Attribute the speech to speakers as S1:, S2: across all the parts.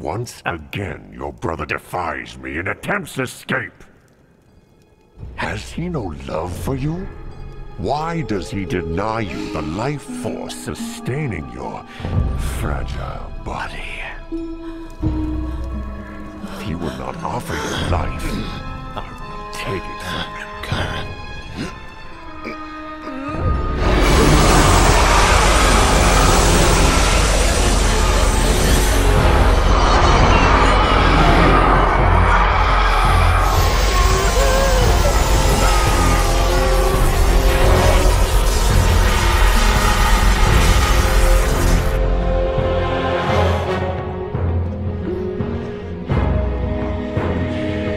S1: Once again, your brother defies me and attempts escape. Has he no love for you? Why does he deny you the life force sustaining your fragile body? If he would not offer you life, I will take it from him.
S2: Karen.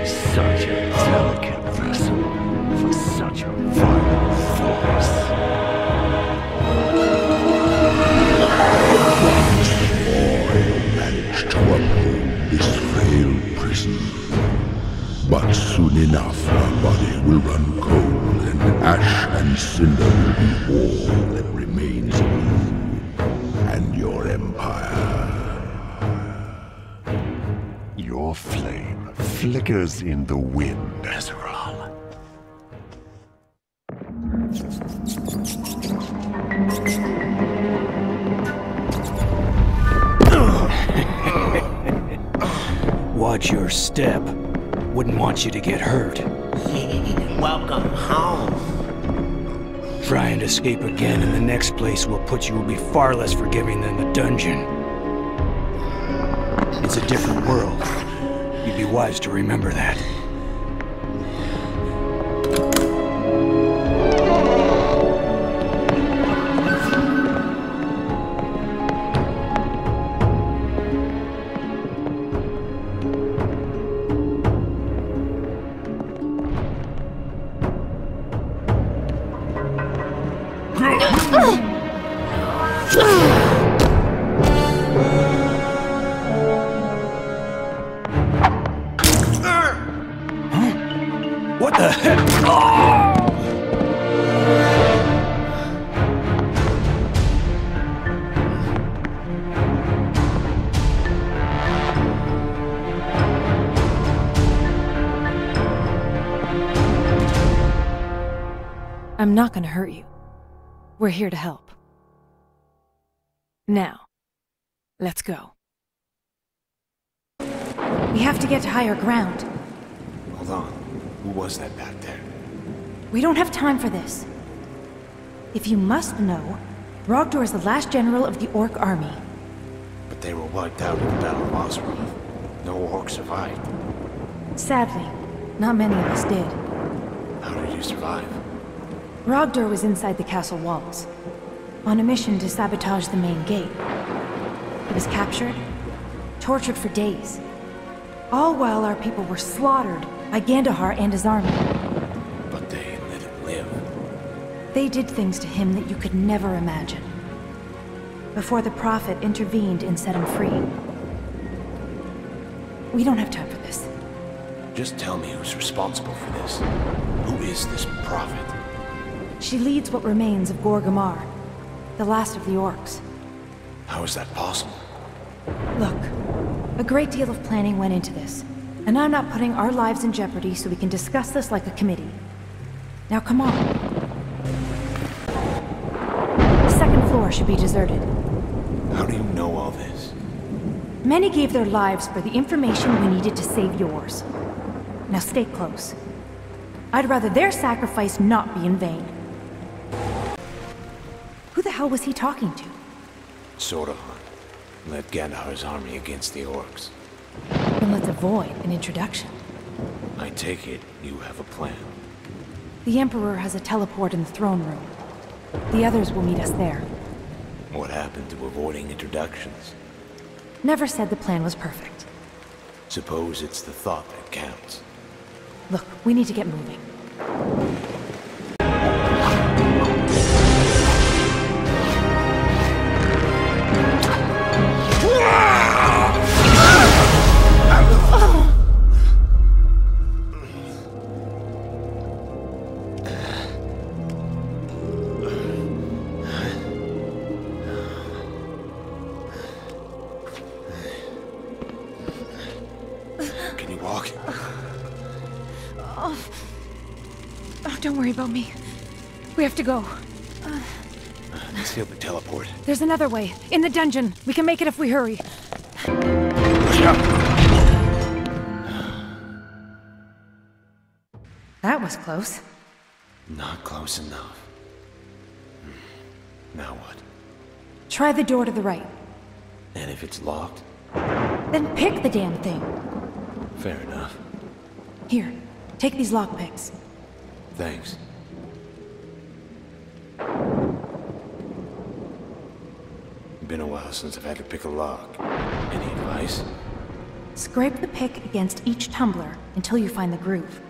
S1: Such a delicate vessel for such a violent force.
S3: I managed to uphold this frail prison. But soon enough, my body will run cold, and ash and cinder will be all that remains of you and your empire.
S1: Your flame flickers in the wind, Ezreal.
S4: Watch your step. Wouldn't want you to get hurt.
S2: Welcome home.
S4: Try and escape again, and the next place we'll put you will be far less forgiving than the dungeon. It's a different world. You'd be wise to remember that. What the heck?
S5: I'm not gonna hurt you. We're here to help. Now, let's go. We have to get to higher ground.
S2: Hold on. Who was that back there?
S5: We don't have time for this. If you must know, Rogdor is the last general of the Orc army.
S2: But they were wiped out in the Battle of Osroth. No orcs survived.
S5: Sadly, not many of us did.
S2: How did you survive?
S5: Rogdor was inside the castle walls, on a mission to sabotage the main gate. He was captured, tortured for days, all while our people were slaughtered by Gandahar and his army.
S2: But they let him live.
S5: They did things to him that you could never imagine. Before the Prophet intervened and set him free. We don't have time for this.
S2: Just tell me who's responsible for this. Who is this prophet?
S5: She leads what remains of Gorgamar, the last of the orcs.
S2: How is that possible?
S5: Look, a great deal of planning went into this, and I'm not putting our lives in jeopardy so we can discuss this like a committee. Now come on. The second floor should be deserted.
S2: How do you know all this?
S5: Many gave their lives for the information we needed to save yours. Now stay close. I'd rather their sacrifice not be in vain. Who the hell was he talking to?
S2: Sorta hunt. Led Gandahar's army against the orcs.
S5: Then let's avoid an introduction.
S2: I take it you have a plan.
S5: The Emperor has a teleport in the throne room. The others will meet us there.
S2: What happened to avoiding introductions?
S5: Never said the plan was perfect.
S2: Suppose it's the thought that counts.
S5: Look, we need to get moving.
S2: walk.
S5: Oh, don't worry about me. We have to go.
S2: Let's see if we teleport.
S5: There's another way. In the dungeon. We can make it if we hurry.
S2: Push up.
S5: That was close.
S2: Not close enough. Now what?
S5: Try the door to the right.
S2: And if it's locked?
S5: Then pick the damn thing.
S2: Fair enough.
S5: Here, take these lockpicks.
S2: Thanks. Been a while since I've had to pick a lock. Any advice?
S5: Scrape the pick against each tumbler until you find the groove.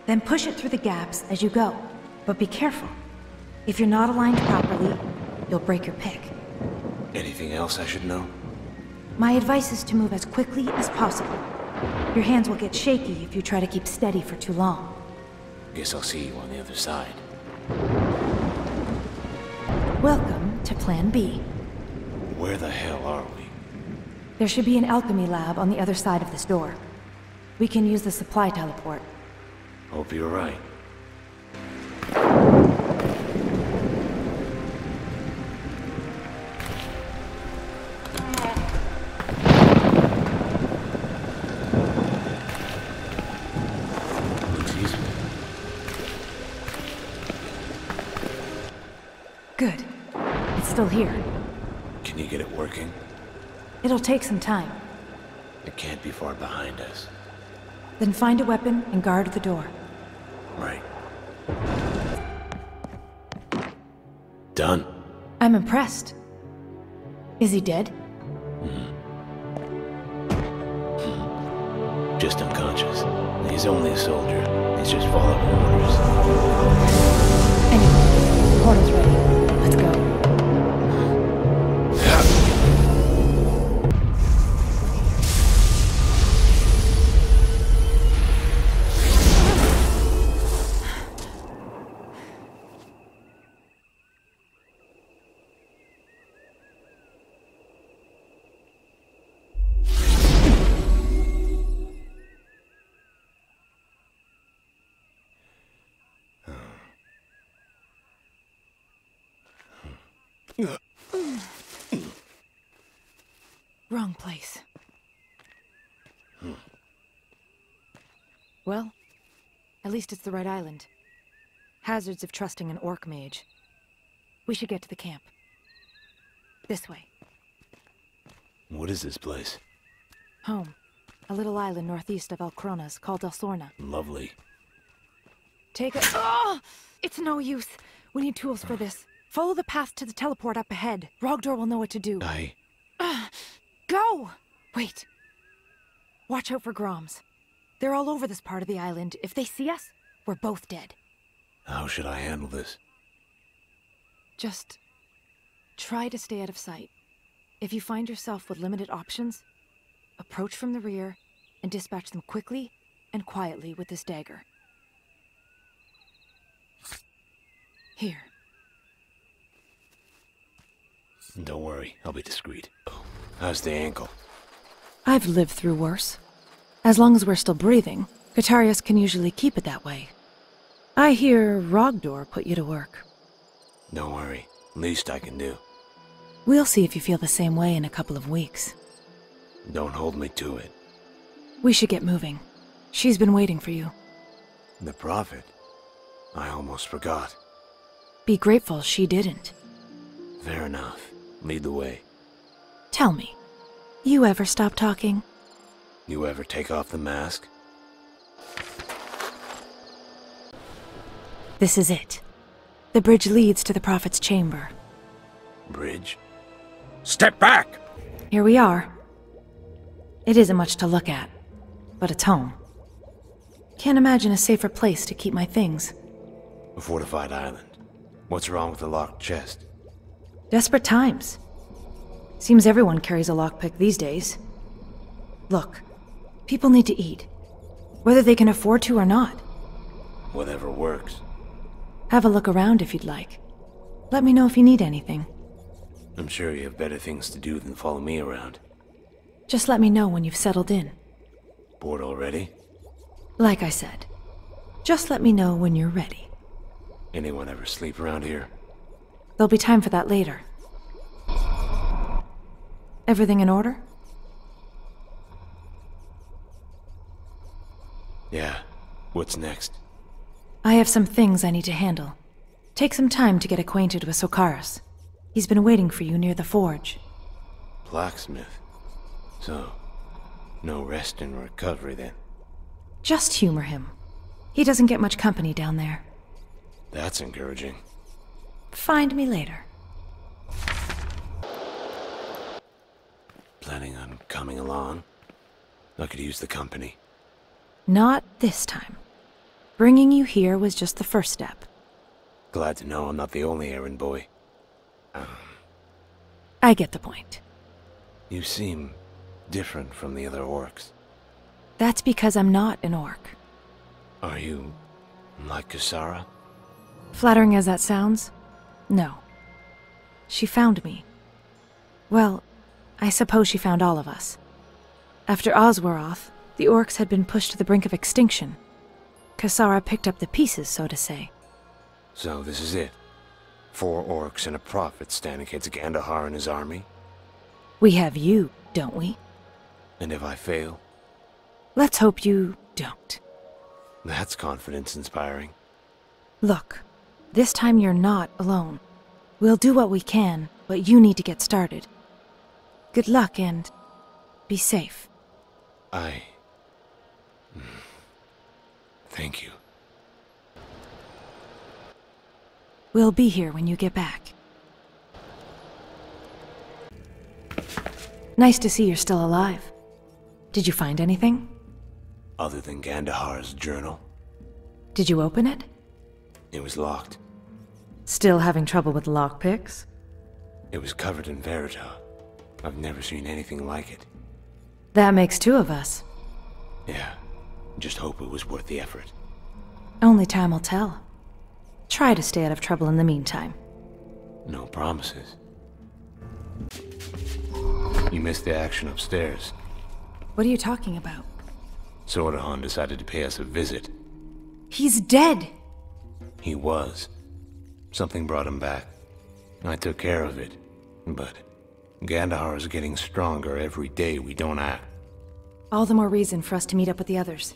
S5: Then push it through the gaps as you go. But be careful. If you're not aligned properly, you'll break your pick.
S2: Anything else I should know?
S5: My advice is to move as quickly as possible. Your hands will get shaky if you try to keep steady for too long.
S2: Guess I'll see you on the other side.
S5: Welcome to Plan B.
S2: Where the hell are we?
S5: There should be an alchemy lab on the other side of this door. We can use the supply teleport.
S2: Hope you're right.
S5: Good. It's still here.
S2: Can you get it working?
S5: It'll take some time.
S2: It can't be far behind us.
S5: Then find a weapon and guard the door.
S2: Right. Done.
S5: I'm impressed. Is he dead?
S2: Just unconscious. He's only a soldier. He's just following orders.
S5: Anyway, portal's ready. Let's go. Wrong place. Well, at least it's the right island. Hazards of trusting an orc mage. We should get to the camp. This way.
S2: What is this place?
S5: Home. A little island northeast of Alcronas called El Sorna.
S2: Lovely.
S5: Take a... Oh! It's no use. We need tools for this. Follow the path to the teleport up ahead. Rogdor will know what to do. Go! Wait. Watch out for Groms. They're all over this part of the island. If they see us, we're both dead.
S2: How should I handle this?
S5: Just try to stay out of sight. If you find yourself with limited options, approach from the rear and dispatch them quickly and quietly with this dagger. Here.
S2: Don't worry, I'll be discreet. How's the ankle?
S5: I've lived through worse. As long as we're still breathing, Guitarius can usually keep it that way. I hear Rogdor put you to work.
S2: Don't worry, least I can do.
S5: We'll see if you feel the same way in a couple of weeks.
S2: Don't hold me to it.
S5: We should get moving. She's been waiting for you.
S2: The Prophet? I almost forgot.
S5: Be grateful she didn't.
S2: Fair enough. Lead the way.
S5: Tell me, you ever stop talking?
S2: You ever take off the mask?
S5: This is it. The bridge leads to the Prophet's chamber.
S2: Bridge?
S6: Step back!
S5: Here we are. It isn't much to look at, but it's home. Can't imagine a safer place to keep my things.
S2: A fortified island. What's wrong with the locked chest?
S5: Desperate times. Seems everyone carries a lockpick these days. Look, people need to eat, whether they can afford to or not.
S2: Whatever works.
S5: Have a look around if you'd like. Let me know if you need anything.
S2: I'm sure you have better things to do than follow me around.
S5: Just let me know when you've settled in.
S2: Bored already?
S5: Like I said, just let me know when you're ready.
S2: Anyone ever sleep around here?
S5: There'll be time for that later. Everything in order?
S2: Yeah. What's next?
S5: I have some things I need to handle. Take some time to get acquainted with Sokaris. He's been waiting for you near the forge.
S2: Blacksmith. So, no rest and recovery then?
S5: Just humor him. He doesn't get much company down there.
S2: That's encouraging.
S5: Find me later.
S2: Planning on coming along? I could use the company.
S5: Not this time. Bringing you here was just the first step.
S2: Glad to know I'm not the only errand boy.
S5: I get the point.
S2: You seem different from the other orcs.
S5: That's because I'm not an orc.
S2: Are you like Kasara?
S5: Flattering as that sounds, no. She found me. Well, I suppose she found all of us. After Oswaroth, the orcs had been pushed to the brink of extinction. Kasara picked up the pieces, so to say.
S2: So this is it? 4 orcs and a prophet standing against Gandahar and his army?
S5: We have you, don't we?
S2: And if I fail?
S5: Let's hope you don't.
S2: That's confidence-inspiring.
S5: Look, this time you're not alone. We'll do what we can, but you need to get started. Good luck and be safe.
S2: Thank you.
S5: We'll be here when you get back. Nice to see you're still alive. Did you find anything?
S2: Other than Gandahar's journal?
S5: Did you open it?
S2: It was locked.
S5: Still having trouble with lockpicks?
S2: It was covered in Verita. I've never seen anything like it.
S5: That makes 2 of us.
S2: Yeah. Just hope it was worth the effort.
S5: Only time will tell. Try to stay out of trouble in the meantime.
S2: No promises. You missed the action upstairs.
S5: What are you talking about?
S2: Sordahan decided to pay us a visit.
S5: He's dead!
S2: He was. Something brought him back. I took care of it. But Gandahar is getting stronger every day we don't act.
S5: All the more reason for us to meet up with the others.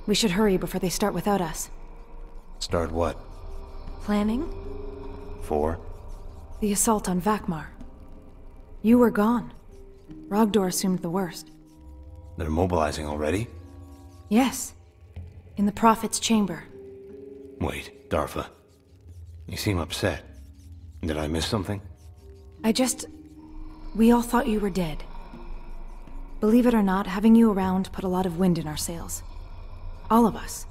S5: We should hurry before they start without us.
S2: Start what?
S5: Planning?
S2: 4?
S5: The assault on Vakmar. You were gone. Rogdor assumed the worst.
S2: They're mobilizing already?
S5: Yes. In the Prophet's chamber.
S2: Wait, Dar Pha. You seem upset. Did I miss something?
S5: We all thought you were dead. Believe it or not, having you around put a lot of wind in our sails. All of us.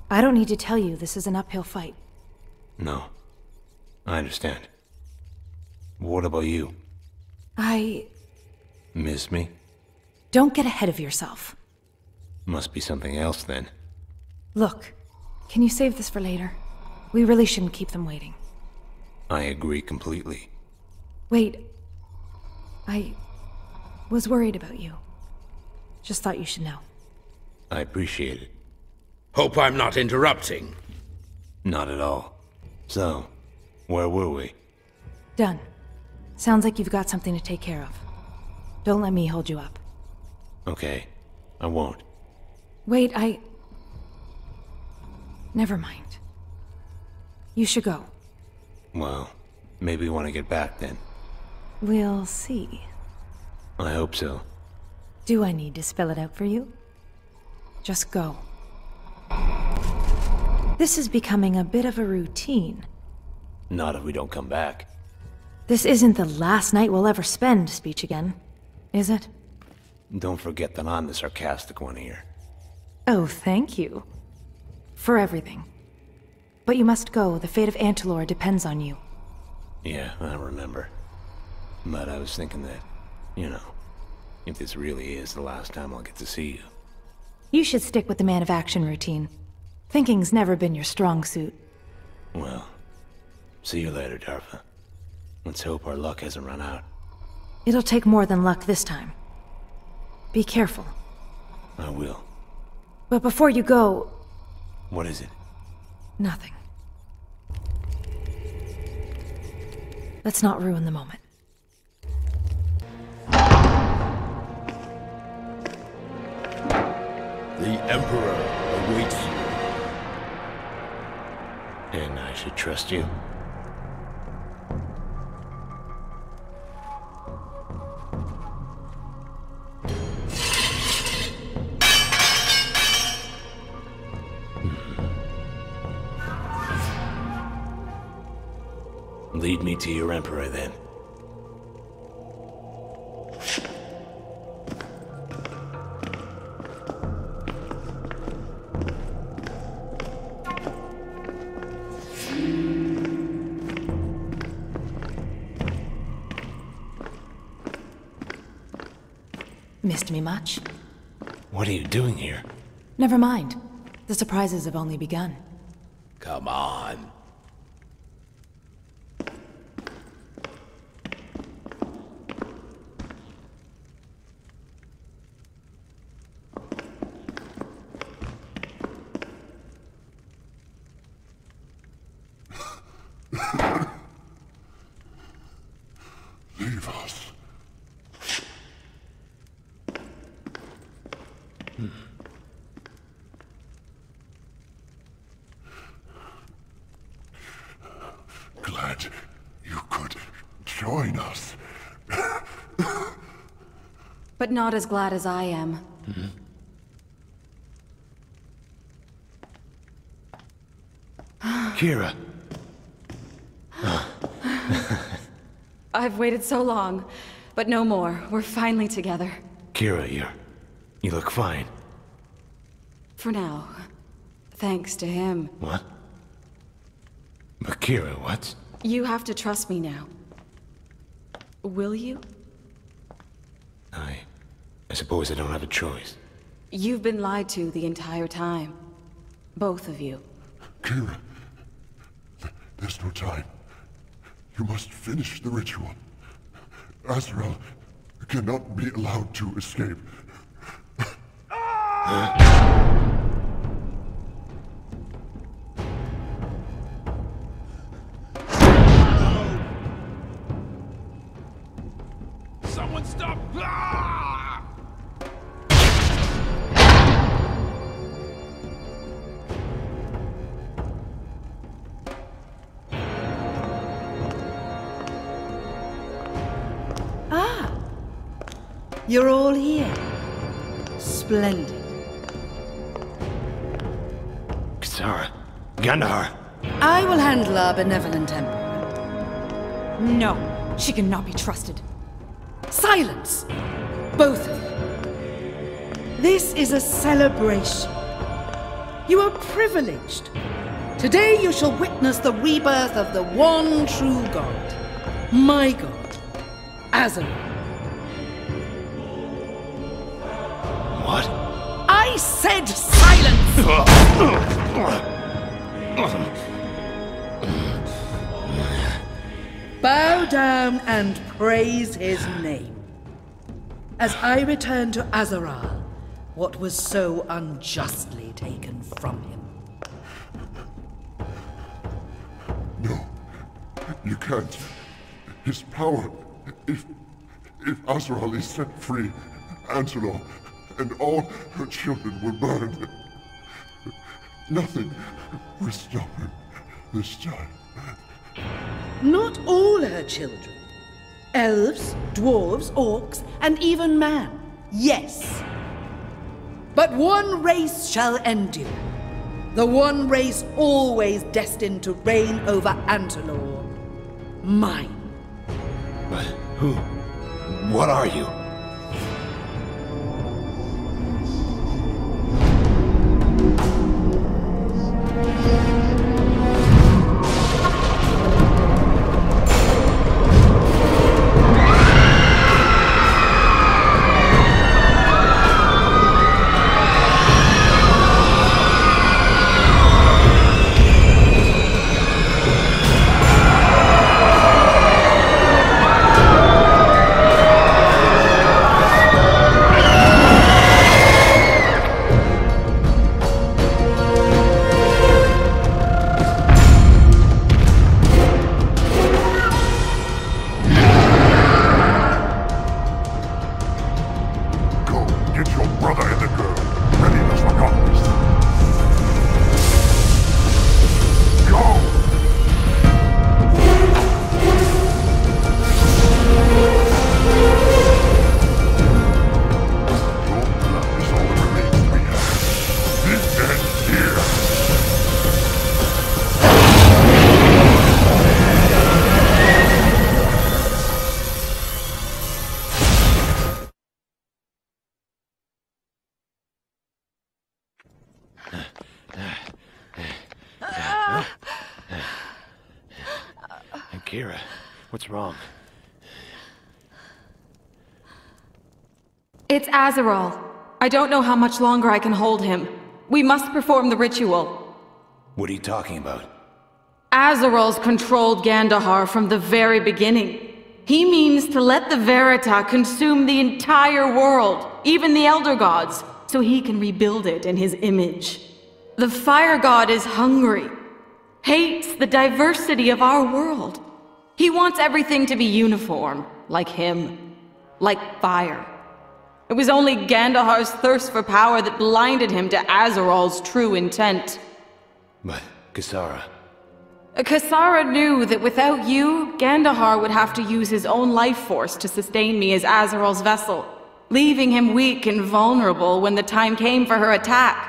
S5: I don't need to tell you this is an uphill fight.
S2: No. I understand. What about you? Miss me?
S5: Don't get ahead of yourself.
S2: Must be something else then.
S5: Look, can you save this for later? We really shouldn't keep them waiting.
S2: I agree completely.
S5: Wait. I was worried about you. Just thought you should know.
S2: I appreciate it.
S6: Hope I'm not interrupting.
S2: Not at all. So, where were we?
S5: Done. Sounds like you've got something to take care of. Don't let me hold you up.
S2: Okay, I won't.
S5: Wait, Never mind. You should go.
S2: Well, maybe we want to get back then.
S5: We'll see.
S2: I hope so.
S5: Do I need to spell it out for you? Just go. This is becoming a bit of a routine.
S2: Not if we don't come back.
S5: This isn't the last night we'll ever spend, speech again, is it?
S2: Don't forget that I'm the sarcastic one here.
S5: Oh, thank you. For everything. But you must go. The fate of Antilor depends on you.
S2: Yeah, I remember. But I was thinking that, you know, if this really is the last time I'll get to see you.
S5: You should stick with the man of action routine. Thinking's never been your strong suit.
S2: Well, see you later, Dar Pha. Let's hope our luck hasn't run out.
S5: It'll take more than luck this time. Be careful.
S2: I will.
S5: But before you go...
S2: What is it?
S5: Nothing. Let's not ruin the moment.
S6: The Emperor awaits you.
S2: And I should trust you? Lead me to your Emperor, then.
S5: Missed me much?
S2: What are you doing here?
S5: Never mind. The surprises have only begun.
S6: Come on.
S3: Leave us. Glad you could join us.
S5: But not as glad as I am.
S2: Kira!
S7: I've waited so long, but no more. We're finally together.
S2: Kira, you look fine.
S7: For now. Thanks to him.
S2: What? But Kira, what?
S7: You have to trust me now. Will you?
S2: I suppose I don't have a choice.
S7: You've been lied to the entire time. Both of you.
S3: Kira, there's no time. You must finish the ritual. Azrael cannot be allowed to escape.
S6: Someone stop!
S8: You're all here. Splendid.
S2: Kisara. Gandhar.
S8: I will handle our benevolent emperor.
S5: No, she cannot be trusted.
S8: Silence! Both of you. This is a celebration. You are privileged. Today you shall witness the rebirth of the one true God. My God. Azrael.
S2: What?
S8: I said silence! Bow down and praise his name. As I return to Azrael, what was so unjustly taken from him.
S3: No, you can't. His power, if Azrael is set free, Angelo and all her children will burn. Nothing will stop him this time.
S8: Not all her children. Elves, dwarves, orcs, and even man. Yes. But one race shall endure. The one race always destined to reign over Antelor. Mine.
S2: But who? What are you?
S1: Get your brother and the girl. Readiness for conquest. Go! Your blood is all that remains to be had. This ends here.
S2: Kira, what's wrong?
S7: It's Azarol. I don't know how much longer I can hold him. We must perform the ritual.
S2: What are you talking about?
S7: Azarol's controlled Gandahar from the very beginning. He means to let the Verita consume the entire world, even the Elder Gods, so he can rebuild it in his image. The Fire God is hungry, hates the diversity of our world. He wants everything to be uniform, like him, like fire. It was only Gandahar's thirst for power that blinded him to Azarol's true intent.
S2: But, Kisara...
S7: Kisara knew that without you, Gandahar would have to use his own life force to sustain me as Azarol's vessel, leaving him weak and vulnerable when the time came for her attack.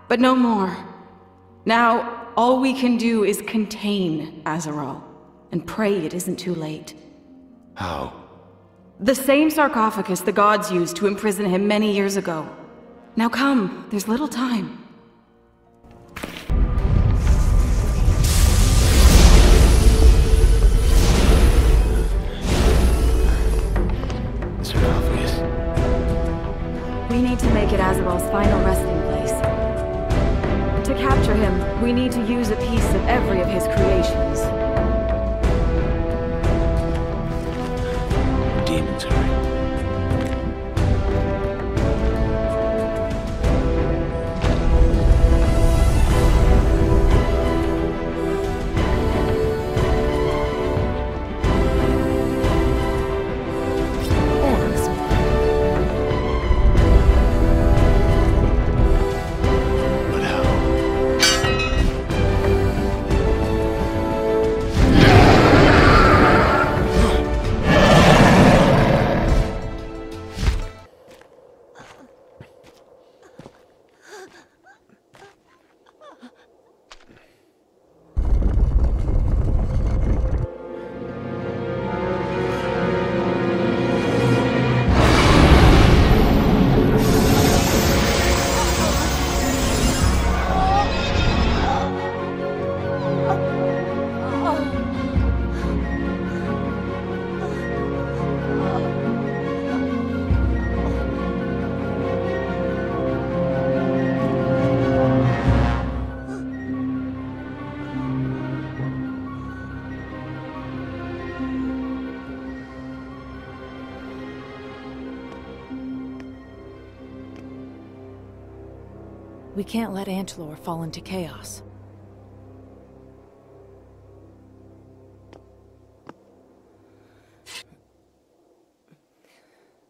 S7: But no more. Now, all we can do is contain Azarol, and pray it isn't too late.
S2: How?
S7: The same sarcophagus the gods used to imprison him many years ago. Now come, there's little time.
S2: Sarcophagus.
S7: We need to make it Azarol's final resting place. To capture him, we need to use a piece of every of his creations.
S2: Demons, hurry. But how?
S5: We can't let Antlor fall into chaos.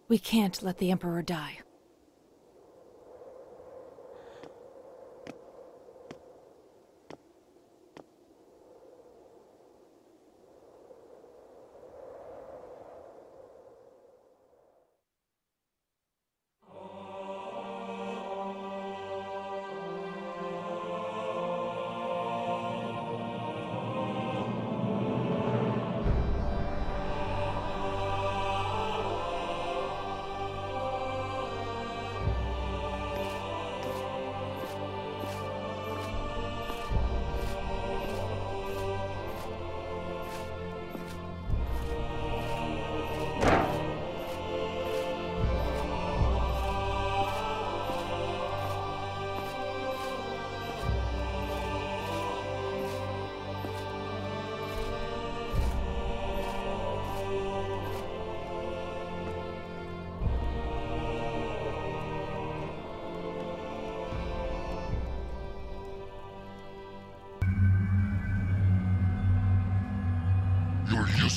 S5: We can't let the Emperor die.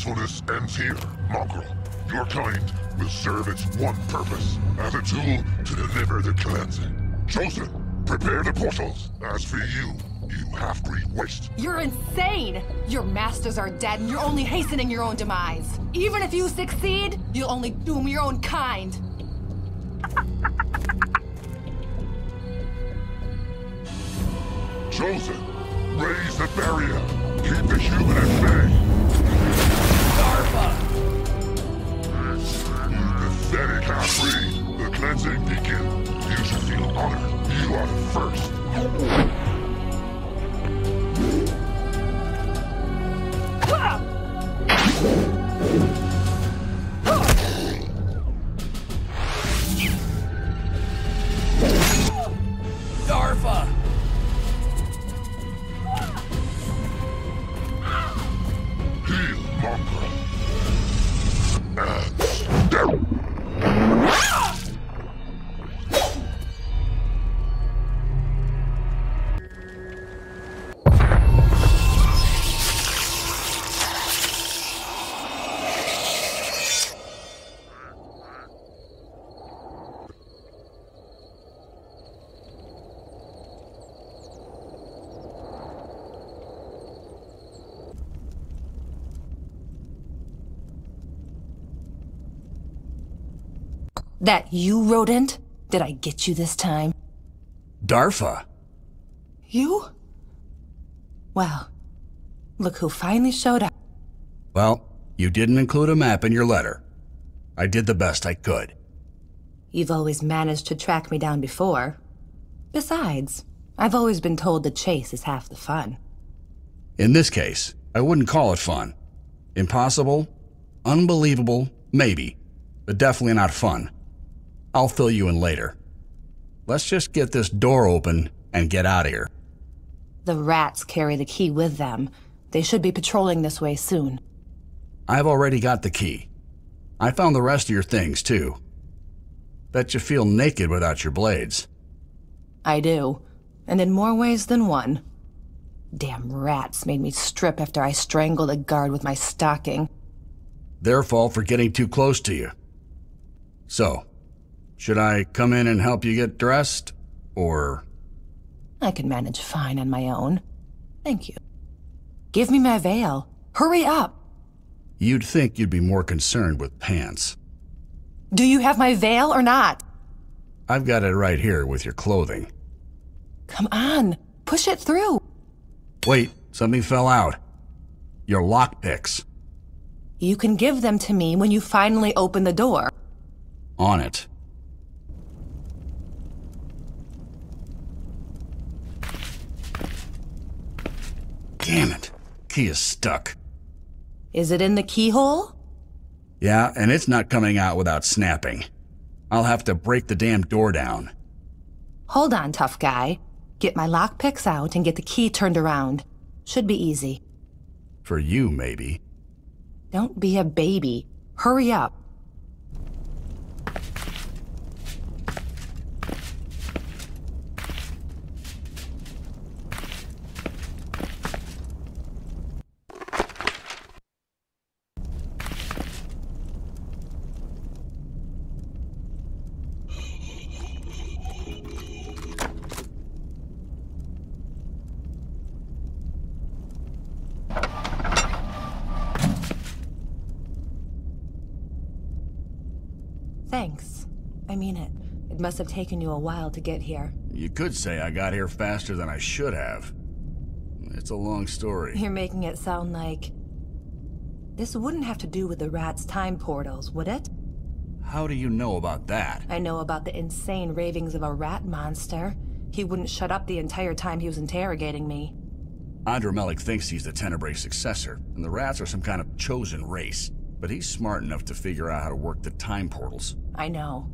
S3: usefulness ends here, mongrel. Your kind will serve its one purpose, as a tool to deliver the cleansing. Chosen, prepare the portals. As for you, you half-breed waste.
S9: You're insane! Your masters are dead and you're only hastening your own demise. Even if you succeed, you'll only doom your own kind.
S3: Chosen, raise the barrier. Keep the human at bay.
S6: Dar Pha!
S3: You pathetic half-breed. The cleansing begins. You should feel honored. You are the first.
S6: Dar Pha!
S3: Heal, mongrel. And step.
S9: That you, rodent? Did I get you this time?
S4: Dar Pha?
S9: You? Well, look who finally showed up.
S4: Well, you didn't include a map in your letter. I did the best I could.
S9: You've always managed to track me down before. Besides, I've always been told the chase is half the fun.
S4: In this case, I wouldn't call it fun. Impossible, unbelievable, maybe, but definitely not fun. I'll fill you in later. Let's just get this door open and get out of here.
S9: The rats carry the key with them. They should be patrolling this way soon.
S4: I've already got the key. I found the rest of your things, too. Bet you feel naked without your blades.
S9: I do, and in more ways than one. Damn rats made me strip after I strangled a guard with my stocking.
S4: Their fault for getting too close to you. So, should I come in and help you get dressed, or...?
S9: I can manage fine on my own. Thank you. Give me my veil. Hurry up!
S4: You'd think you'd be more concerned with pants.
S9: Do you have my veil or not?
S4: I've got it right here with your clothing.
S9: Come on, push it through.
S4: Wait, something fell out. Your lockpicks.
S9: You can give them to me when you finally open the door.
S4: On it. Damn it. Key is stuck.
S9: Is it in the keyhole?
S4: Yeah, and it's not coming out without snapping. I'll have to break the damn door down.
S9: Hold on, tough guy. Get my lockpicks out and get the key turned around. Should be easy.
S4: For you, maybe.
S9: Don't be a baby. Hurry up. Thanks. I mean it. It must have taken you a while to get here.
S4: You could say I got here faster than I should have. It's a long story.
S9: You're making it sound like... This wouldn't have to do with the rat's time portals, would it?
S4: How do you know about that?
S9: I know about the insane ravings of a rat monster. He wouldn't shut up the entire time he was interrogating me.
S4: Andromelic thinks he's the Tenebrae successor, and the rats are some kind of chosen race. But he's smart enough to figure out how to work the time portals.
S9: I know.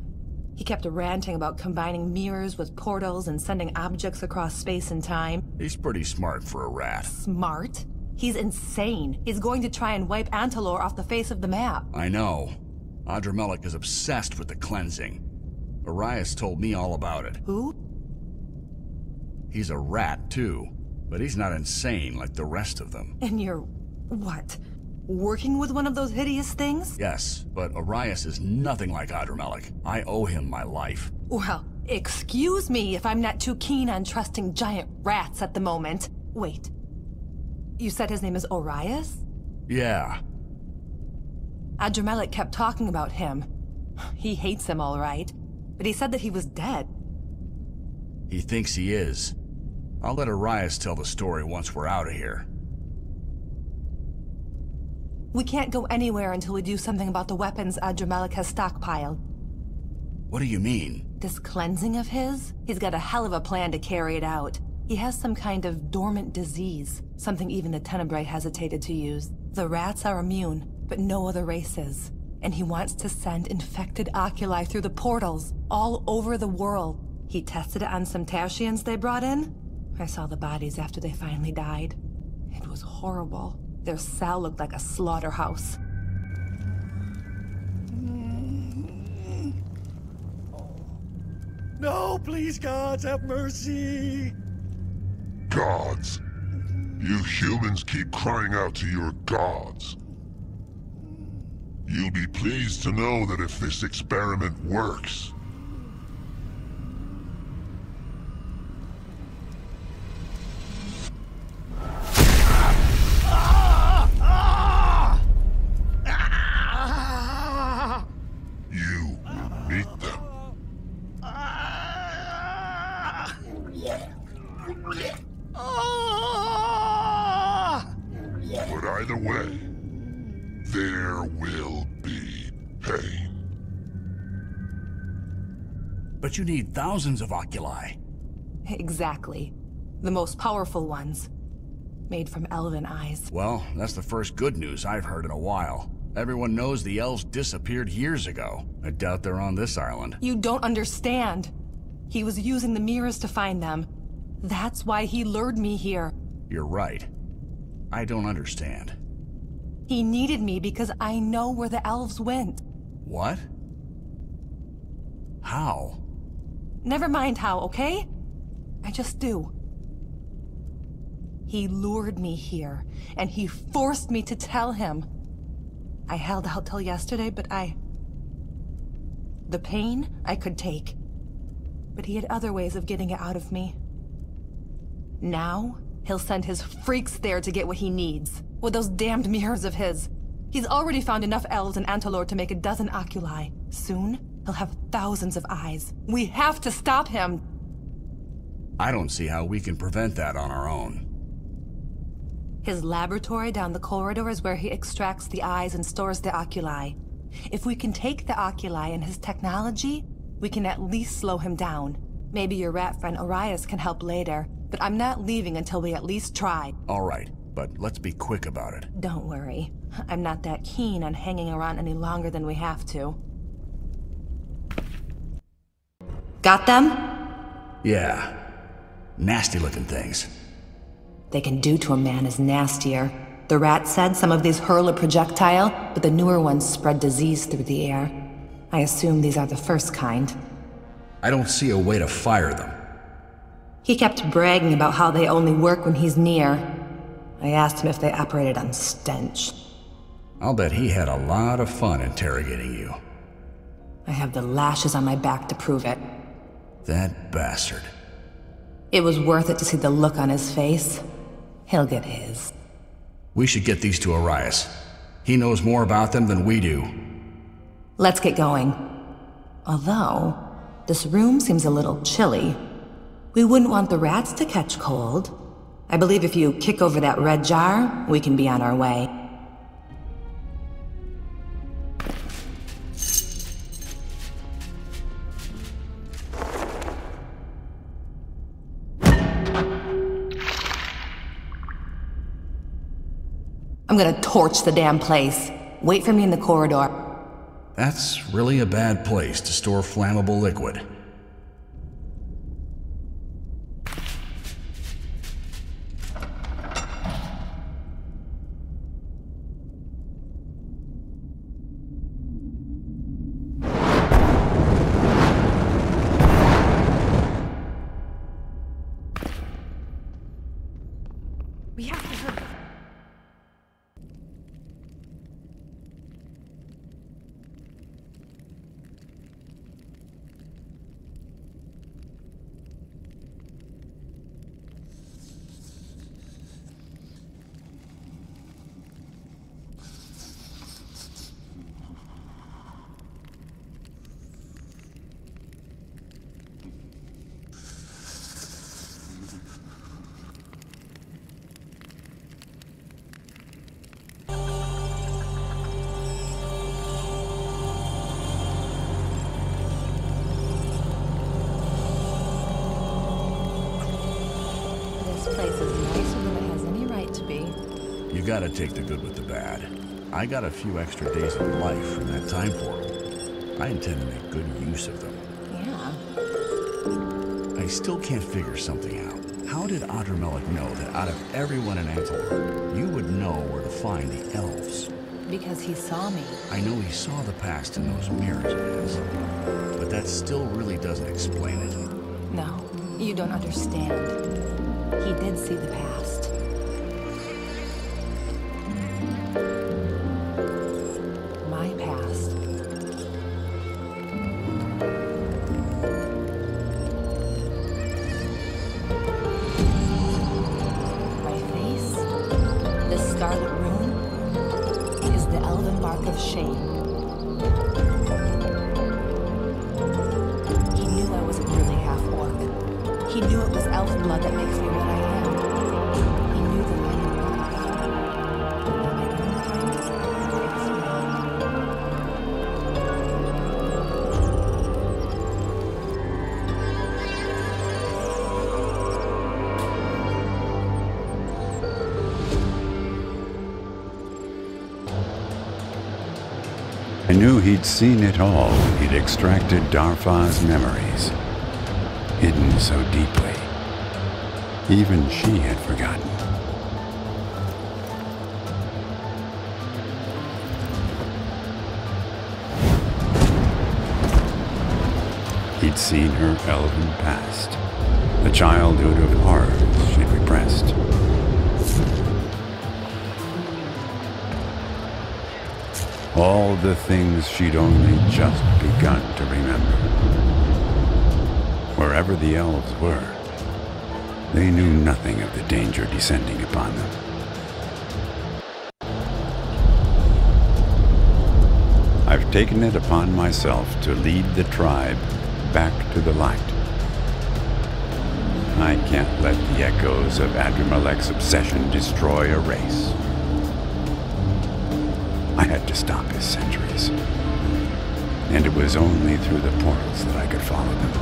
S9: He kept ranting about combining mirrors with portals and sending objects across space and time.
S4: He's pretty smart for a rat.
S9: Smart? He's insane. He's going to try and wipe Antilor off the face of the map.
S4: I know. Andromelic is obsessed with the cleansing. Arias told me all about it.
S9: Who?
S4: He's a rat, too. But he's not insane like the rest of them.
S9: And you're... what? Working with one of those hideous things?
S4: Yes, but Arias is nothing like Adramelech. I owe him my life.
S9: Well, excuse me if I'm not too keen on trusting giant rats at the moment. Wait. You said his name is Arias?
S4: Yeah.
S9: Adramelech kept talking about him. He hates him, all right. But he said that he was dead.
S4: He thinks he is. I'll let Arias tell the story once we're out of here.
S9: We can't go anywhere until we do something about the weapons Adramelech has stockpiled.
S4: What do you mean?
S9: This cleansing of his? He's got a hell of a plan to carry it out. He has some kind of dormant disease, something even the Tenebrae hesitated to use. The rats are immune, but no other races. And he wants to send infected oculi through the portals, all over the world. He tested it on some Tashians they brought in. I saw the bodies after they finally died. It was horrible. Their cell looked like a slaughterhouse.
S6: No, please, gods, have mercy!
S3: Gods. You humans keep crying out to your gods. You'll be pleased to know that if this experiment works, you will meet them. But either way, there will be pain.
S4: But you need thousands of oculi.
S9: Exactly. The most powerful ones. Made from elven eyes.
S4: Well, that's the first good news I've heard in a while. Everyone knows the elves disappeared years ago. I doubt they're on this island.
S9: You don't understand. He was using the mirrors to find them. That's why he lured me here.
S4: You're right. I don't understand.
S9: He needed me because I know where the elves went.
S4: What? How?
S9: Never mind how, okay? I just do. He lured me here, and he forced me to tell him. I held out till yesterday, but the pain I could take. But he had other ways of getting it out of me. Now, he'll send his freaks there to get what he needs. With those damned mirrors of his. He's already found enough elves in Antolor to make a dozen oculi. Soon, he'll have thousands of eyes. We have to stop him!
S4: I don't see how we can prevent that on our own.
S9: His laboratory down the corridor is where he extracts the eyes and stores the oculi. If we can take the oculi and his technology, we can at least slow him down. Maybe your rat friend Arias can help later, but I'm not leaving until we at least try.
S4: All right, but let's be quick about it.
S9: Don't worry. I'm not that keen on hanging around any longer than we have to. Got them?
S4: Yeah. Nasty looking things.
S9: They can do to a man is nastier. The rat said some of these hurl a projectile, but the newer ones spread disease through the air. I assume these are the first kind.
S4: I don't see a way to fire them.
S9: He kept bragging about how they only work when he's near. I asked him if they operated on stench.
S4: I'll bet he had a lot of fun interrogating you.
S9: I have the lashes on my back to prove it.
S4: That bastard.
S9: It was worth it to see the look on his face. He'll get his.
S4: We should get these to Arias. He knows more about them than we do.
S9: Let's get going. Although, this room seems a little chilly. We wouldn't want the rats to catch cold. I believe if you kick over that red jar, we can be on our way. I'm gonna torch the damn place. Wait for me in the corridor.
S4: That's really a bad place to store flammable liquid.
S5: We have to hurry.
S4: gotta take the good with the bad. I got a few extra days of life from that time portal. I intend to make good use of them.
S9: Yeah.
S4: I still can't figure something out. How did Adramelech know that out of everyone in Antler, you would know where to find the elves?
S9: Because he saw me.
S4: I know he saw the past in those mirrors of his, but that still really doesn't explain it.
S9: No, you don't understand. He did see the past. My past. My face, the scarlet rune, is the elven mark of shame. He knew I wasn't really half-orc. He knew it was elf blood that makes me what I am. He knew the line of life. And I couldn't find it.
S10: I knew he'd seen it all when he'd extracted Dar Pha's memories, hidden so deeply. Even she had forgotten. He'd seen her elven past, the childhood of horrors she'd repressed. All the things she'd only just begun to remember. Wherever the elves were, they knew nothing of the danger descending upon them. I've taken it upon myself to lead the tribe back to the light. I can't let the echoes of Adramelech's obsession destroy a race. I had to stop his centuries, and it was only through the portals that I could follow them.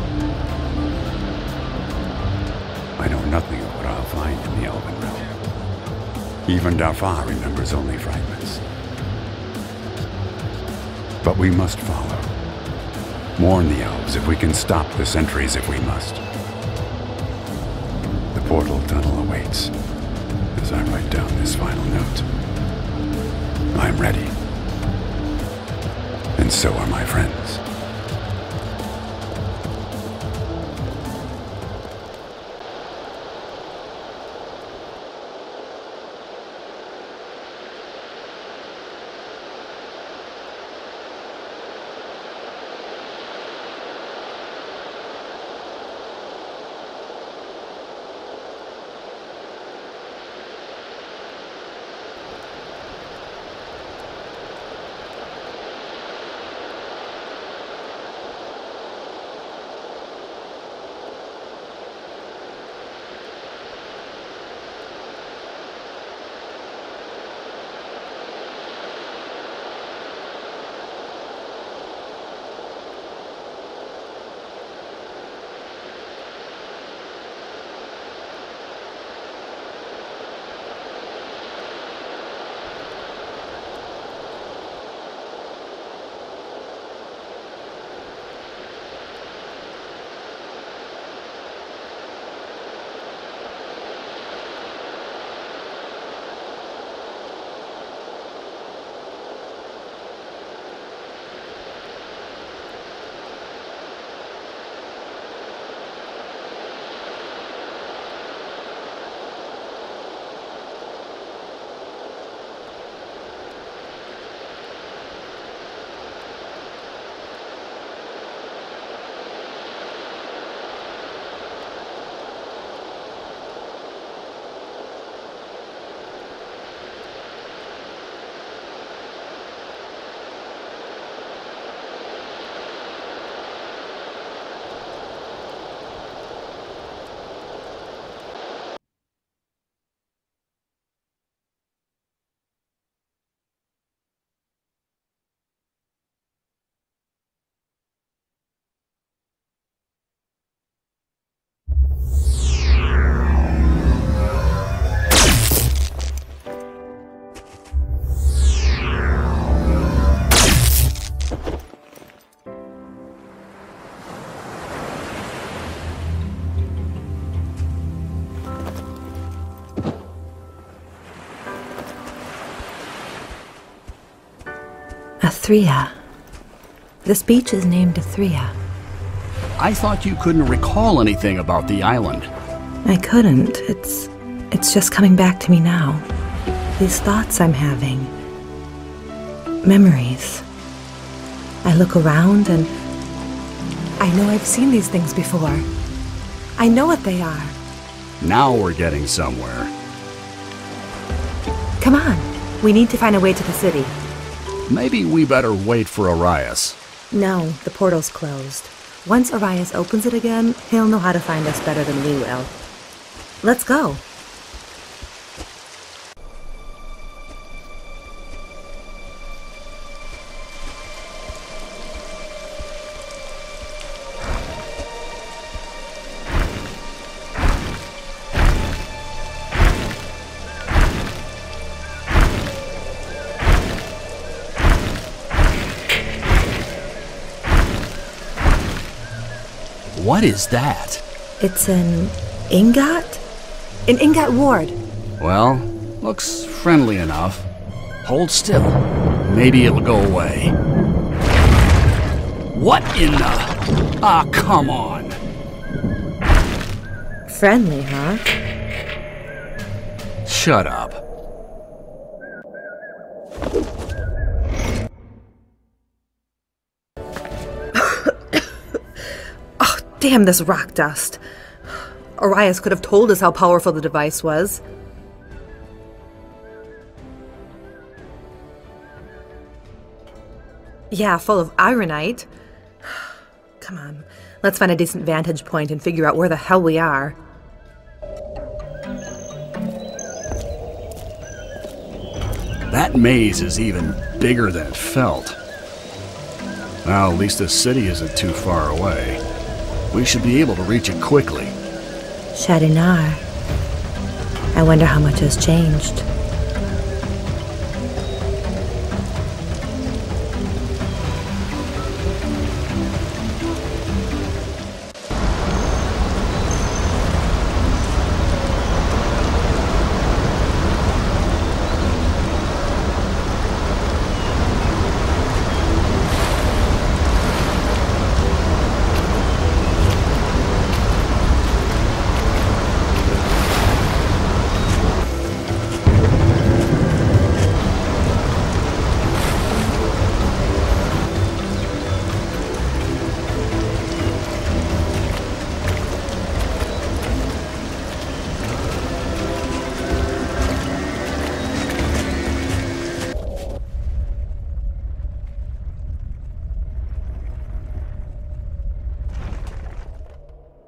S10: I know nothing of what I'll find in the Elven realm. Even Dar Pha remembers only fragments. But we must follow. Warn the elves if we can, stop the sentries if we must. The portal tunnel awaits as I write down this final note. I'm ready. And so are my friends.
S9: Thria. This beach is named Thria.
S4: I thought you couldn't recall anything about the island.
S9: I couldn't. It's just coming back to me now. These thoughts I'm having. Memories. I look around and I know I've seen these things before. I know what they are.
S4: Now we're getting somewhere.
S9: Come on. We need to find a way to the city.
S4: Maybe we better wait for Arias.
S9: No, the portal's closed. Once Arias opens it again, he'll know how to find us better than we will. Let's go.
S4: What is that?
S9: It's an ingot? An ingot ward.
S4: Well, looks friendly enough. Hold still. Maybe it'll go away. What in the... Ah, come on.
S9: Friendly, huh?
S4: Shut up.
S9: Damn this rock dust. Arias could have told us how powerful the device was. Yeah, full of ironite. Come on, let's find a decent vantage point and figure out where the hell we are.
S4: That maze is even bigger than it felt. Well, at least the city isn't too far away. We should be able to reach it quickly.
S9: Shadinar. I wonder how much has changed.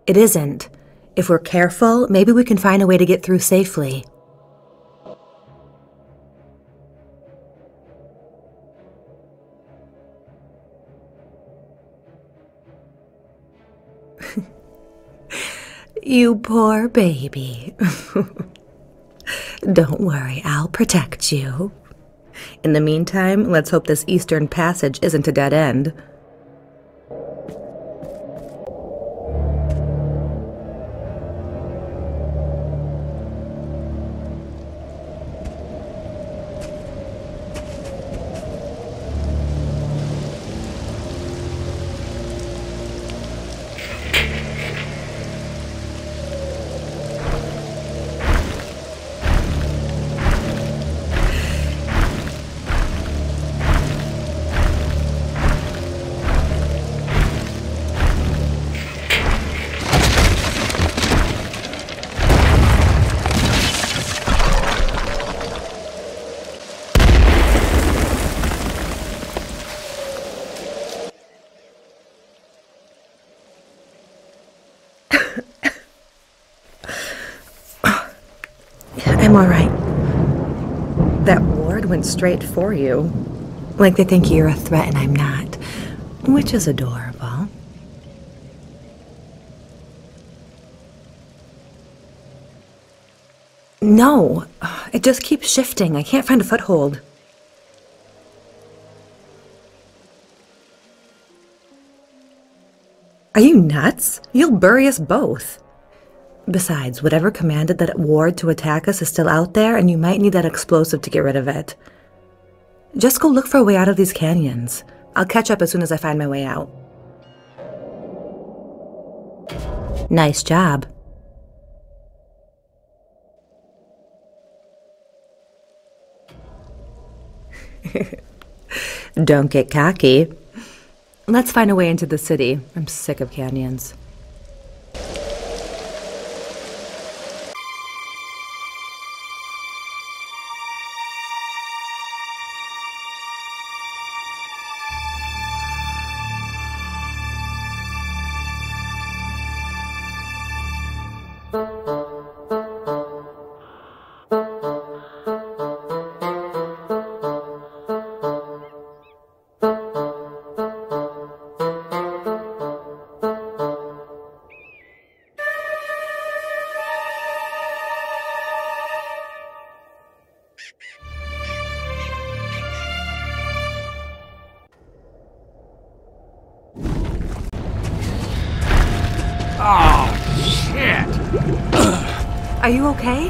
S9: It isn't. If we're careful, maybe we can find a way to get through safely. You poor baby. Don't worry, I'll protect you. In the meantime, let's hope this eastern passage isn't a dead end. I'm alright. That ward went straight for you. Like they think you're a threat and I'm not. Which is adorable. No, it just keeps shifting. I can't find a foothold. Are you nuts? You'll bury us both. Besides, whatever commanded that ward to attack us is still out there, and you might need that explosive to get rid of it. Just go look for a way out of these canyons. I'll catch up as soon as I find my way out. Nice job. Don't get cocky. Let's find a way into the city. I'm sick of canyons. Are you okay?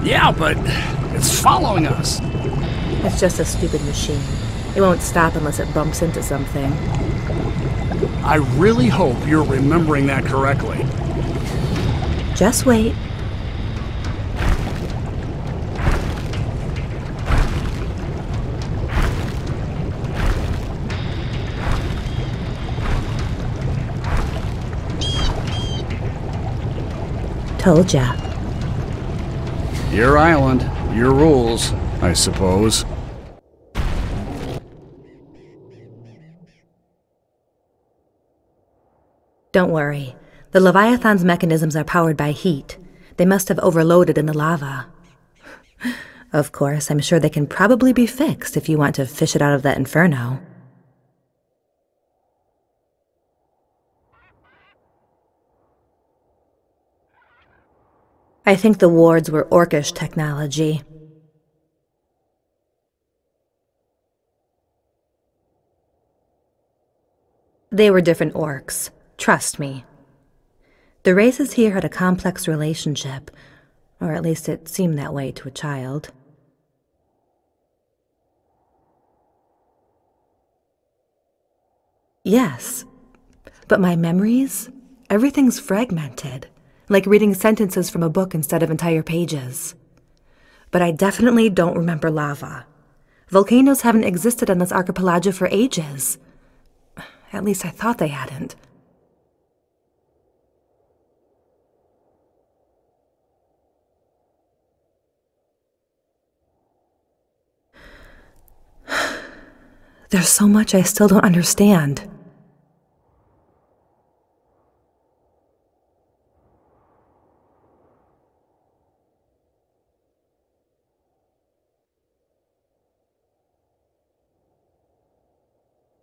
S4: Yeah, but it's following us.
S9: It's just a stupid machine. It won't stop unless it bumps into something.
S4: I really hope you're remembering that correctly.
S9: Just wait. Told ya.
S4: Your island, your rules, I suppose.
S9: Don't worry. The Leviathan's mechanisms are powered by heat. They must have overloaded in the lava. Of course, I'm sure they can probably be fixed if you want to fish it out of that inferno. I think the wards were Orcish technology. They were different orcs. Trust me. The races here had a complex relationship, or at least it seemed that way to a child. Yes, but my memories? Everything's fragmented. Like reading sentences from a book instead of entire pages. But I definitely don't remember lava. Volcanoes haven't existed on this archipelago for ages. At least I thought they hadn't. There's so much I still don't understand.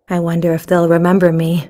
S9: I wonder if they'll remember me.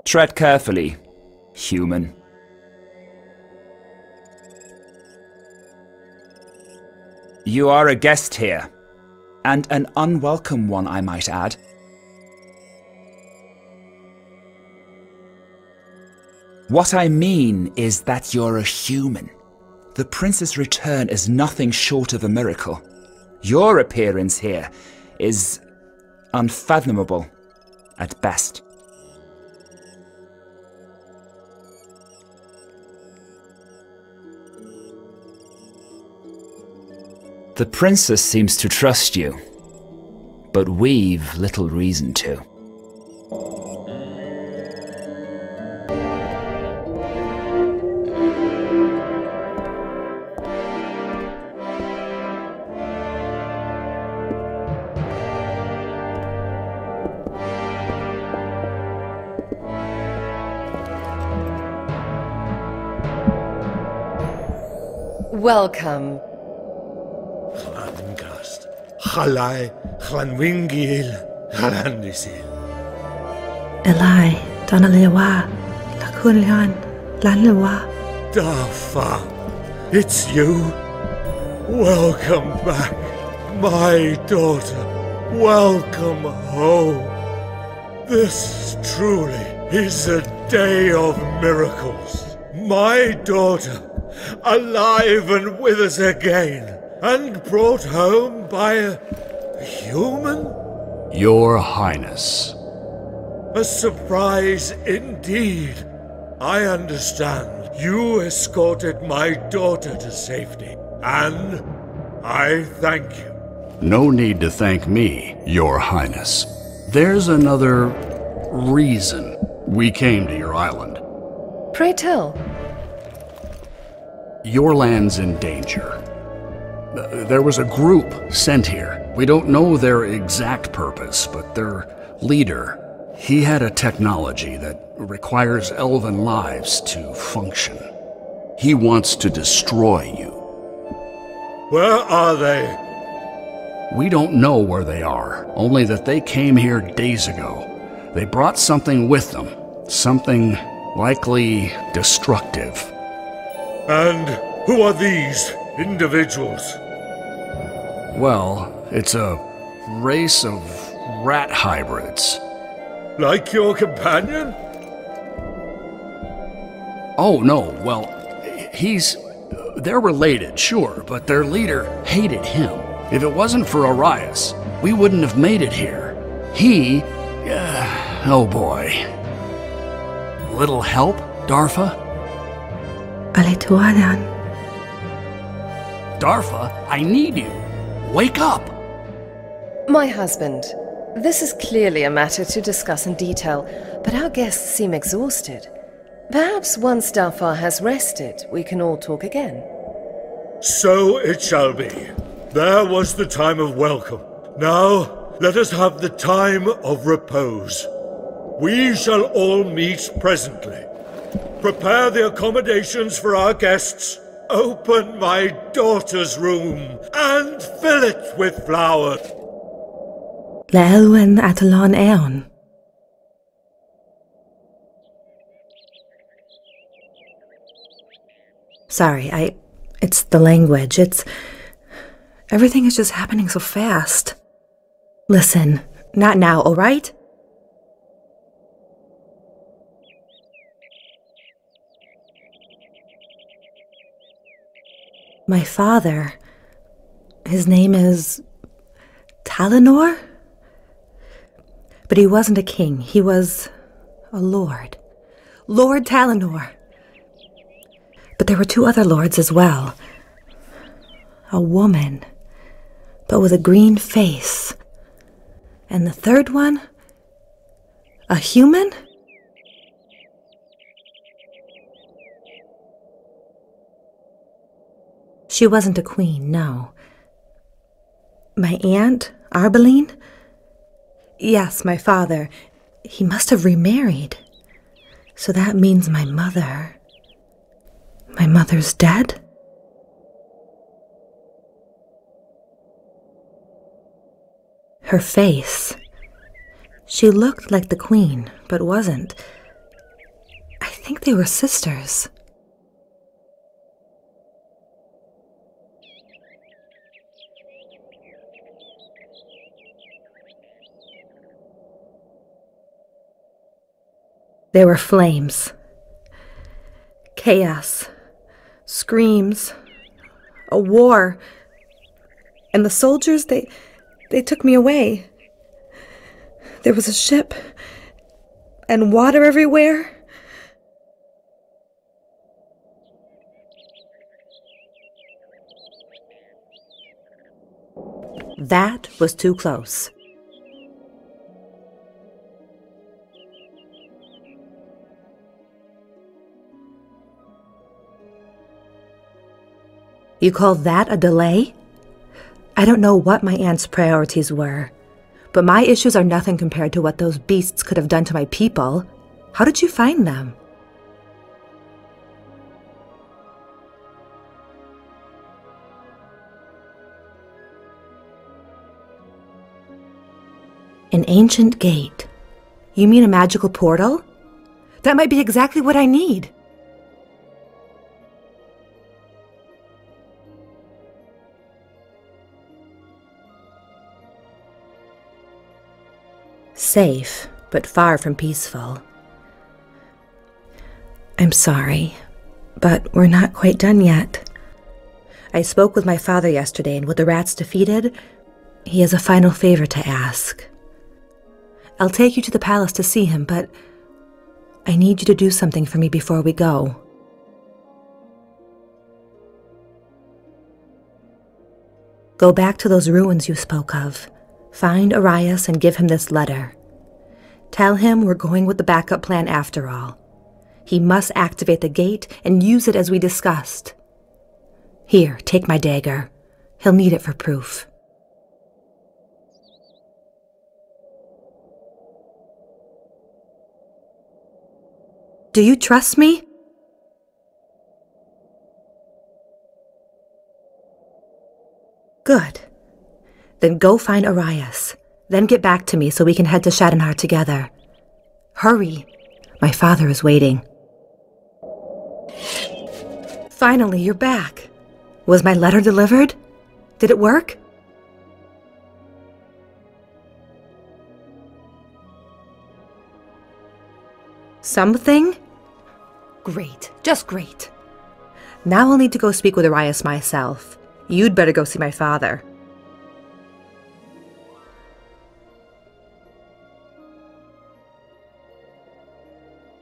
S11: Tread carefully, human. You are a guest here, and an unwelcome one, I might add. What I mean is that you're a human. The prince's return is nothing short of a miracle. Your appearance here is unfathomable at best. The princess seems to trust you, but we've little reason to.
S12: Welcome.
S6: Chlandgast, Chalai, Chlanwingil, Chalandisil.
S13: Eli, Donalewa, Lakunlian, Lanlewa.
S6: Dar Pha, it's you. Welcome back, my daughter. Welcome home. This truly is a day of miracles. My daughter, alive and with us again, and brought home by a human?
S4: Your Highness.
S6: A surprise indeed. I understand you escorted my daughter to safety, and I thank you.
S4: No need to thank me, Your Highness. There's another reason we came to your island.
S12: Pray tell.
S4: Your land's in danger. There was a group sent here. We don't know their exact purpose, but their leader, he had a technology that requires elven lives to function. He wants to destroy you.
S6: Where are they?
S4: We don't know where they are, only that they came here days ago. They brought something with them, something likely destructive.
S6: And who are these individuals?
S4: Well, it's a race of rat hybrids.
S6: Like your companion?
S4: Oh, no, well, they're related, sure, but their leader hated him. If it wasn't for Arias, we wouldn't have made it here. Oh boy. Little help, Dar Pha?
S13: Aletuadan.
S4: Dar Pha, I need you. Wake up!
S12: My husband, this is clearly a matter to discuss in detail, but our guests seem exhausted. Perhaps once Dar Pha has rested, we can all talk again.
S6: So it shall be. There was the time of welcome. Now, let us have the time of repose. We shall all meet presently. Prepare the accommodations for our guests. Open my daughter's room and fill it with flowers.
S13: Laelwen Atalon Aeon. Sorry, it's the language. Everything is just happening so fast. Listen, not now, all right? My father, his name is Talinor? But he wasn't a king, he was a lord. Lord Talinor. But there were two other lords as well. A woman, but with a green face. And the third one? A human? She wasn't a queen, no. My aunt, Arbeline? Yes, my father. He must have remarried. So that means my mother. My mother's dead? Her face. She looked like the queen, but wasn't. think they were sisters. There were flames, chaos, screams, a war, and the soldiers, they took me away. There was a ship, and water everywhere. That was too close. You call that a delay? I don't know what my aunt's priorities were, but my issues are nothing compared to what those beasts could have done to my people. How did you find them? An ancient gate. You mean a magical portal? That might be exactly what I need. Safe, but far from peaceful. I'm sorry, but we're not quite done yet. I spoke with my father yesterday, and with the rats defeated, he has a final favor to ask. I'll take you to the palace to see him, but I need you to do something for me before we go. Go back to those ruins you spoke of. Find Arias and give him this letter. Tell him we're going with the backup plan after all. He must activate the gate and use it as we discussed. Here, take my dagger. He'll need it for proof. Do you trust me? Good. Then go find Arias. Then get back to me so we can head to Shadinhar together. Hurry. My father is waiting. Finally, you're back. Was my letter delivered? Did it work? Something? Great. Just great. Now I'll need to go speak with Arias myself. You'd better go see my father.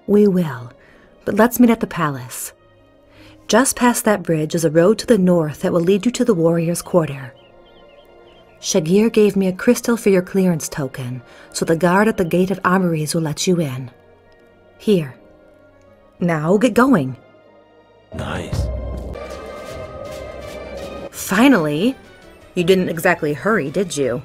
S13: We will, but let's meet at the palace. Just past that bridge is a road to the north that will lead you to the warrior's quarter. Shagir gave me a crystal for your clearance token, so the guard at the gate of armories will let you in. Here. Now get going.
S2: Nice.
S13: Finally! You didn't exactly hurry, did you?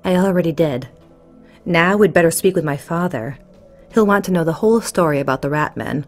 S13: I already did. Now we'd better speak with my father. He'll want to know the whole story about the Ratmen.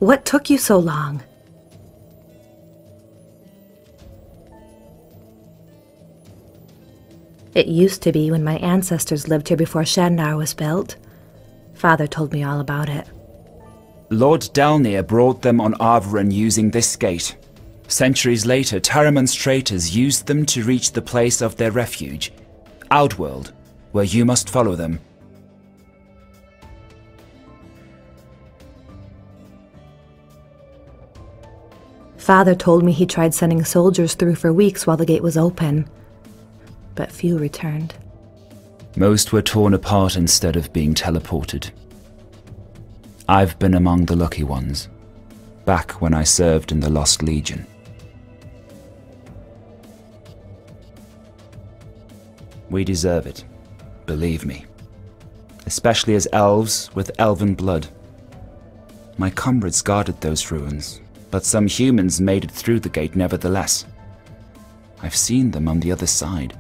S13: What took you so long? It used to be when my ancestors lived here before Shadnar was built. Father told me all about it.
S11: Lord Dalnir brought them on Arvaran using this gate. Centuries later, Taraman's traitors used them to reach the place of their refuge, Outworld, where you must follow them.
S13: Father told me he tried sending soldiers through for weeks while the gate was open, but few returned.
S11: Most were torn apart instead of being teleported. I've been among the lucky ones, back when I served in the Lost Legion. We deserve it, believe me. Especially as elves with elven blood. My comrades guarded those ruins, but some humans made it through the gate nevertheless. I've seen them on the other side,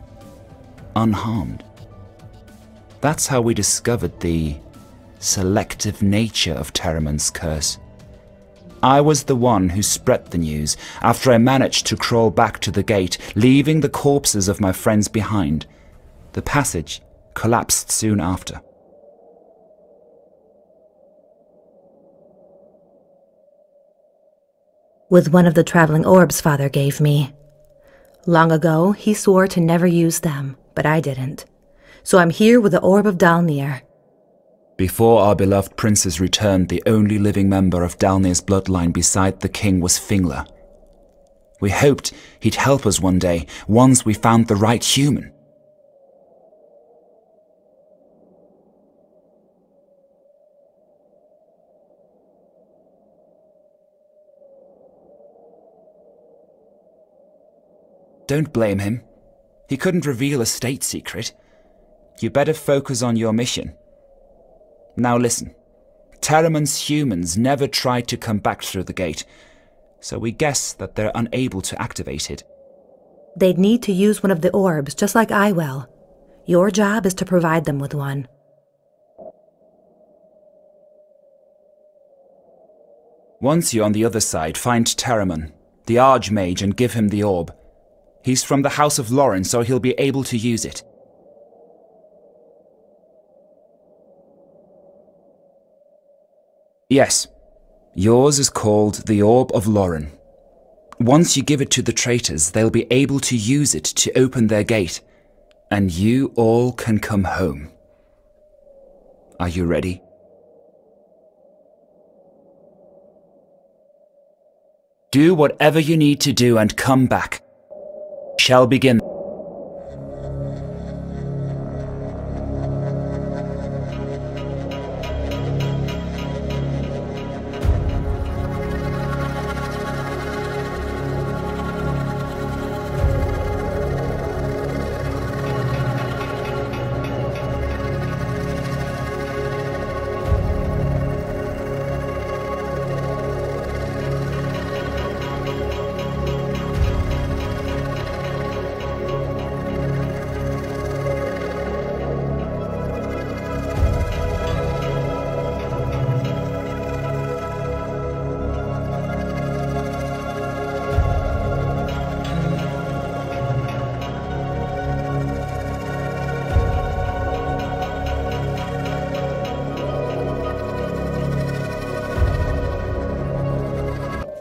S11: unharmed. That's how we discovered the selective nature of Taraman's curse. I was the one who spread the news after I managed to crawl back to the gate, leaving the corpses of my friends behind. The passage collapsed soon after.
S13: With one of the traveling orbs Father gave me. Long ago, he swore to never use them, but I didn't. So I'm here with the Orb of Dalnir.
S11: Before our beloved princess returned, the only living member of Dalnir's bloodline beside the king was Fingla. We hoped he'd help us one day, once we found the right human. Don't blame him. He couldn't reveal a state secret. You better focus on your mission. Now listen. Taraman's humans never tried to come back through the gate, so we guess that they're unable to activate it.
S13: They'd need to use one of the orbs, just like I will. Your job is to provide them with one.
S11: Once you're on the other side, find Taraman, the Archmage, and give him the orb. He's from the House of Lauren, so he'll be able to use it. Yes, yours is called the Orb of Lauren. Once you give it to the traitors, they'll be able to use it to open their gate, and you all can come home. Are you ready? Do whatever you need to do and come back. Shall begin.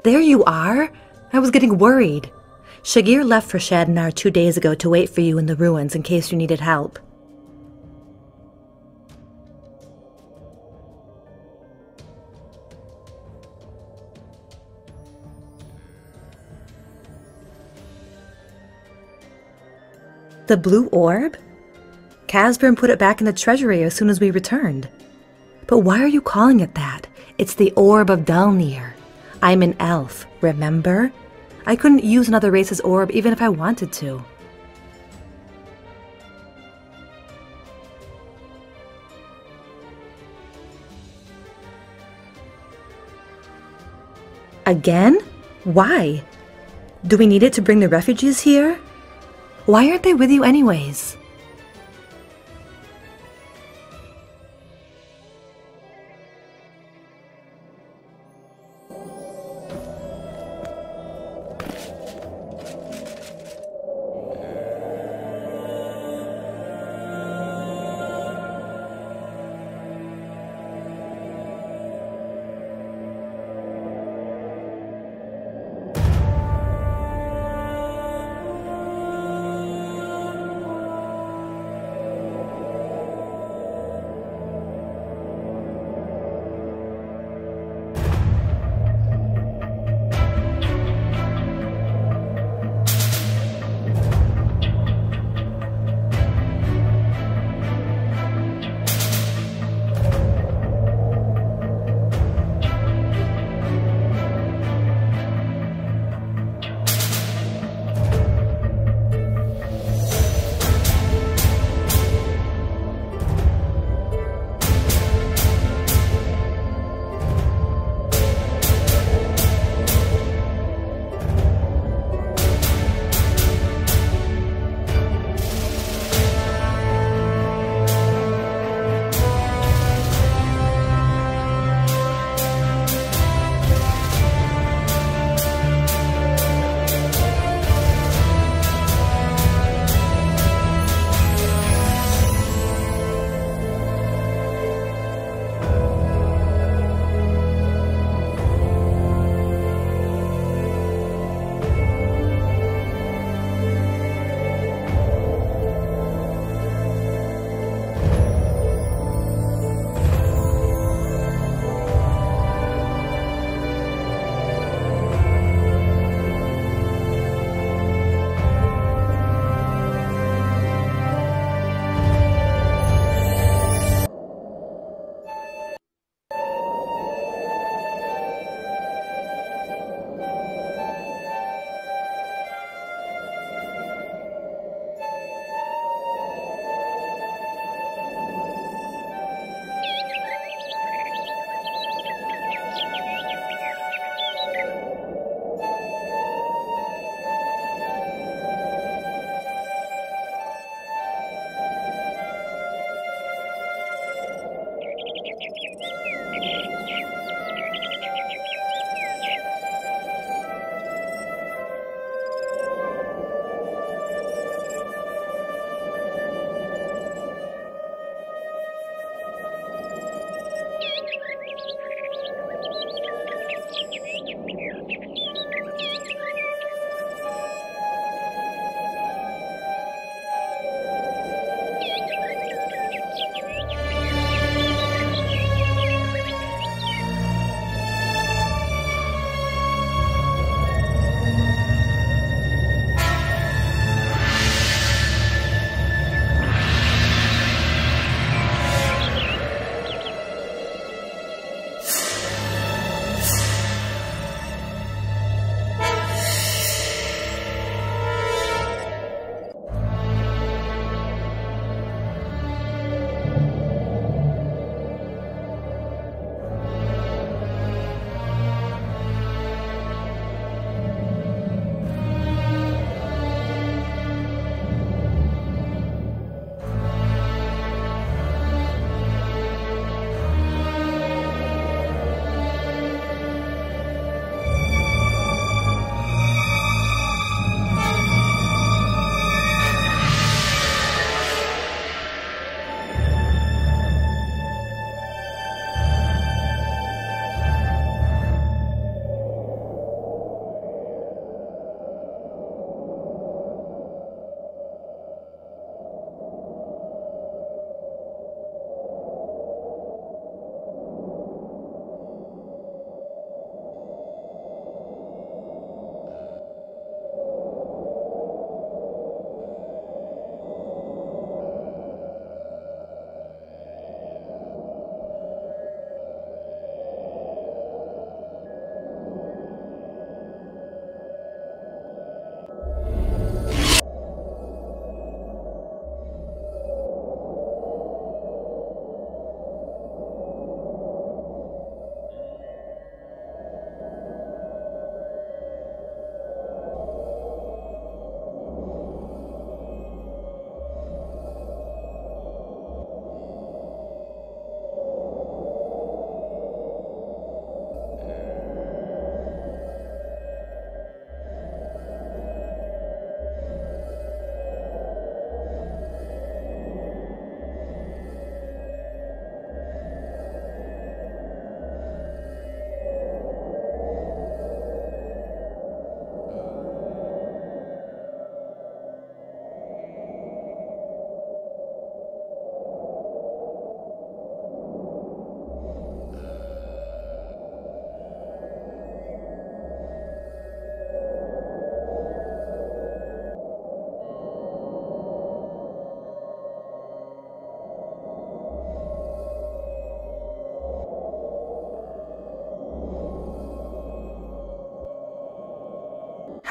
S13: There you are! I was getting worried. Shagir left for Shadnar 2 days ago to wait for you in the ruins in case you needed help. The blue orb? Casburn put it back in the treasury as soon as we returned. But why are you calling it that? It's the Orb of Dalnir. I'm an elf, remember? I couldn't use another race's orb even if I wanted to. Again? Why? Do we need it to bring the refugees here? Why aren't they with you anyways?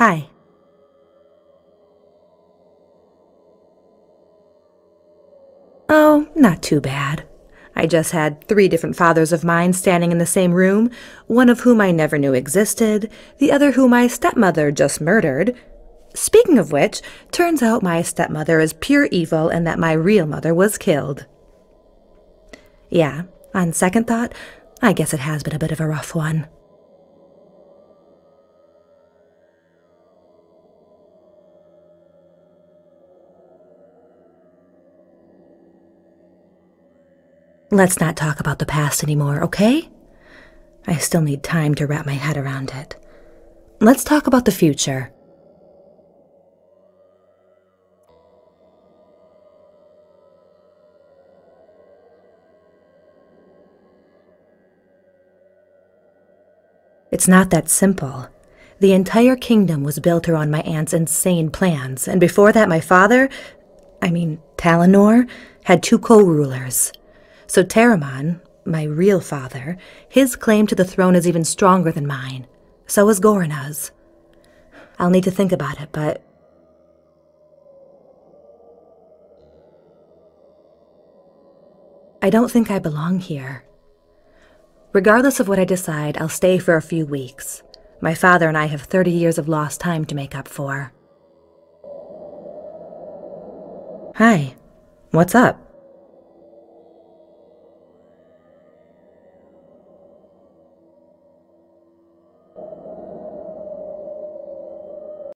S13: Hi. Oh, not too bad. I just had 3 different fathers of mine standing in the same room, one of whom I never knew existed, the other whom my stepmother just murdered. Speaking of which, turns out my stepmother is pure evil and that my real mother was killed. Yeah, on second thought, I guess it has been a bit of a rough one. Let's not talk about the past anymore, okay? I still need time to wrap my head around it. Let's talk about the future. It's not that simple. The entire kingdom was built around my aunt's insane plans, and before that my father, Talinor, had 2 co-rulers. So Taramon, my real father, his claim to the throne is even stronger than mine. So is Gorina's. I'll need to think about it, but... I don't think I belong here. Regardless of what I decide, I'll stay for a few weeks. My father and I have 30 years of lost time to make up for. Hi. What's up?